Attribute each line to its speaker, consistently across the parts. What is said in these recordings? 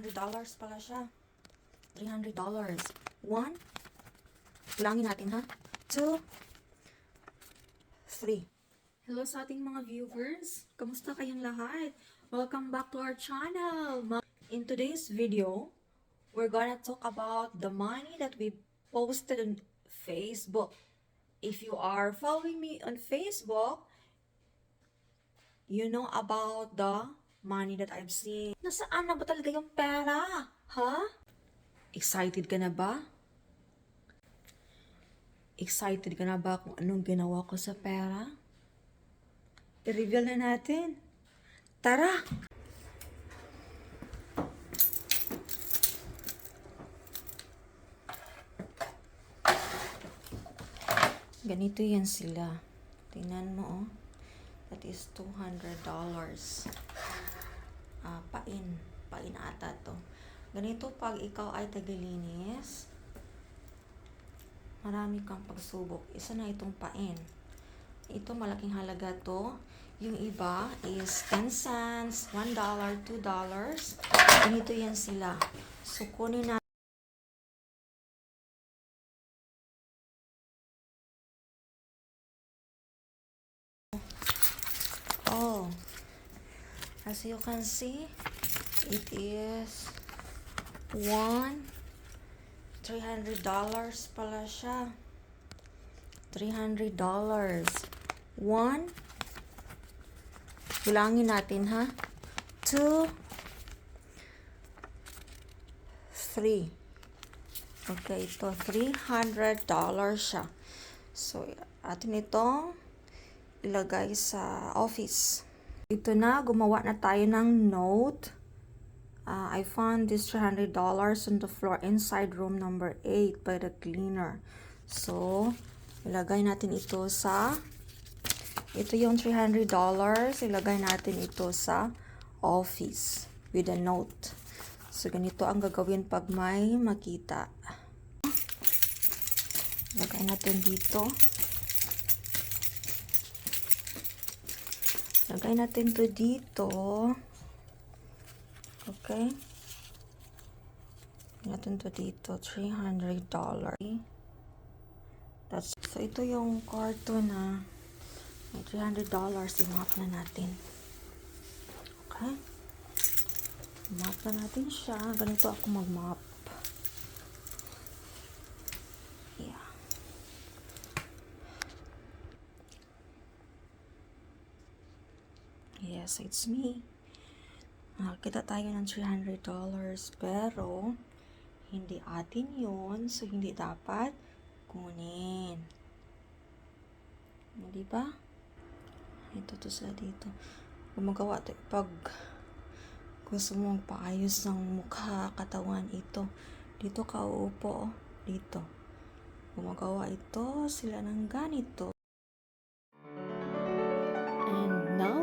Speaker 1: $300 pala siya. $300. 1. Bilangin natin ha. 2, 3. Hello sa ating mga viewers. Kamusta kayong lahat? Welcome back to our channel. In today's video, we're gonna talk about the money that we posted on Facebook. If you are following me on Facebook, you know about the money that I've seen. Nasaan na ba talaga yung pera? Ha? Excited ka na ba? Excited ka na ba kung anong ginawa ko sa pera? I-reveal na natin. Tara! Ganito yan sila. Tingnan mo, oh. That is $200. Pain ata to. Ganito pag ikaw ay tagalinis, marami kang pagsubok. Isa na itong pain. Ito malaking halaga to. Yung iba is 10 cents, $1, $2. Ganito yan sila. So kunin natin. Oh, as you can see, it is $300 pala siya. $300. 1. Bilangin natin ha. 2, 3. Okay, ito $300 siya. So, atin itong ilagay sa office. Ito na, gumawa na tayo ng note. I found this $300 on the floor inside room number 8 by the cleaner. So, ilagay natin ito sa, ito yung $300, ilagay natin ito sa office with a note. So, ganito ang gagawin pag may makita. Ilagay natin dito. Lagay natin to dito. Okay. Lagay natin to dito. $300. So, ito yung kwarto na may $300. I-map na natin. Okay. Map na natin siya. Ganito ako mag-map. Yeah. Yes, it's me. Nakakita tayo ng $300 pero hindi atin yun, so hindi dapat kunin. Di ba? Ito to sila dito. Gumagawa tayo pag gusto mong paayos ng mukha, katawan, ito. Dito ka uupo, dito. Gumagawa ito sila ng ganito.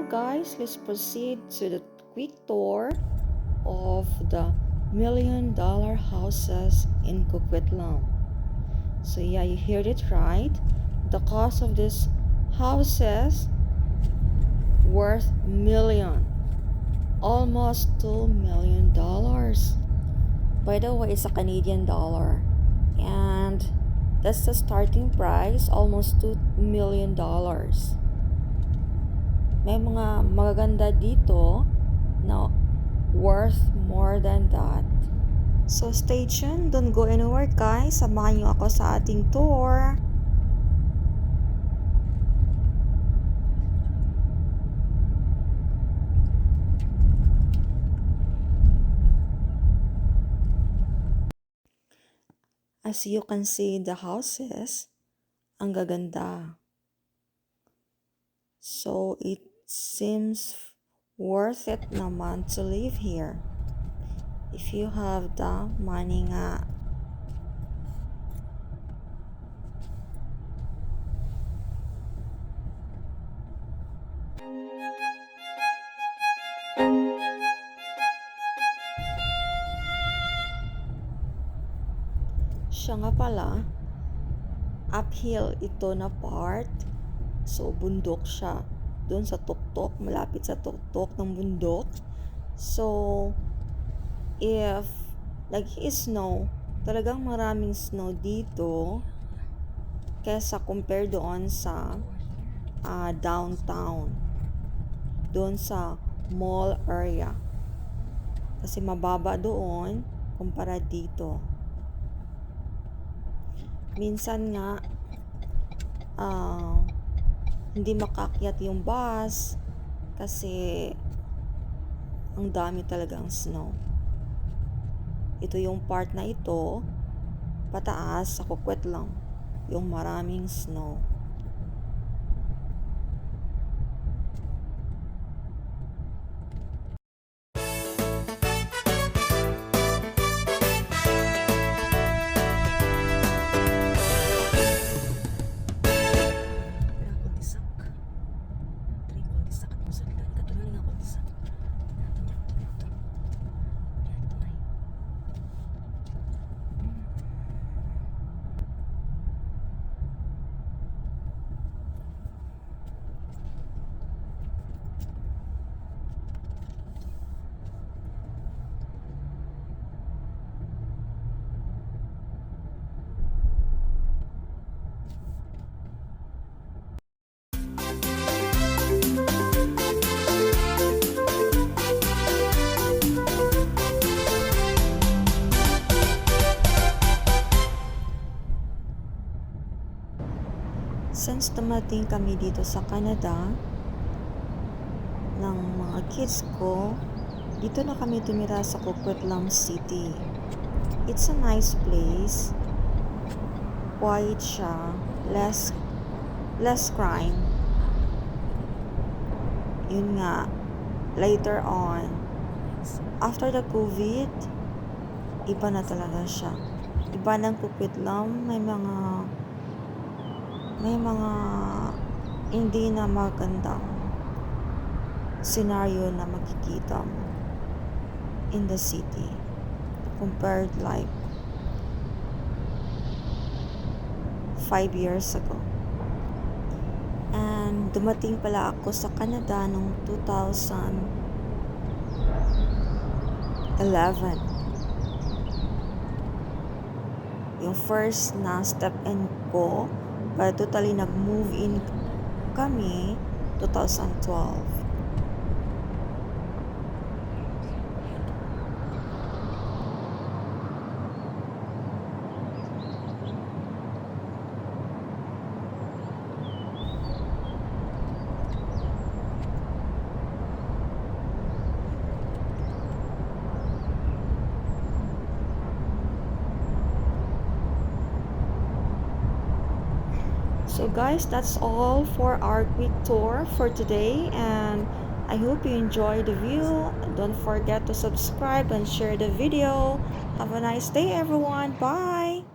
Speaker 1: Guys, let's proceed to the quick tour of the $1 million houses in Coquitlam. So yeah, you heard it right. The cost of these houses worth million, almost $2 million. By the way, it's a Canadian dollar, and that's the starting price, almost $2 million. May mga magaganda dito na worth more than that. So stay tuned, don't go anywhere guys. Samahan niyo ako sa ating tour. As you can see, the houses, ang gaganda. So, it seems worth it naman to live here. If you have the money nga. Siya nga pala, uphill ito na part. So, bundok siya. Doon sa tuktok, malapit sa tuktok ng bundok. So, if nag-snow, talagang maraming snow dito kesa compare doon sa downtown, doon sa mall area. Kasi mababa doon kumpara dito. Minsan nga hindi makakyat yung bus kasi ang dami talagang snow. Ito yung part na ito, pataas sa Kukwet lang, yung maraming snow. Since dumating kami dito sa Canada ng mga kids ko, dito na kami tumira sa Coquitlam City. It's a nice place. Quiet siya, less crime. Yun nga, later on, after the COVID, iba na talaga siya. Iba ng Coquitlam, may mga hindi na magandang scenario na makikita mo in the city compared like 5 years ago. And dumating pala ako sa Canada noong 2011. Yung first na step in ko, but totally nag-move in kami 2012. So guys, that's all for our quick tour for today, and I hope you enjoyed the view. Don't forget to subscribe and share the video. Have a nice day everyone. Bye!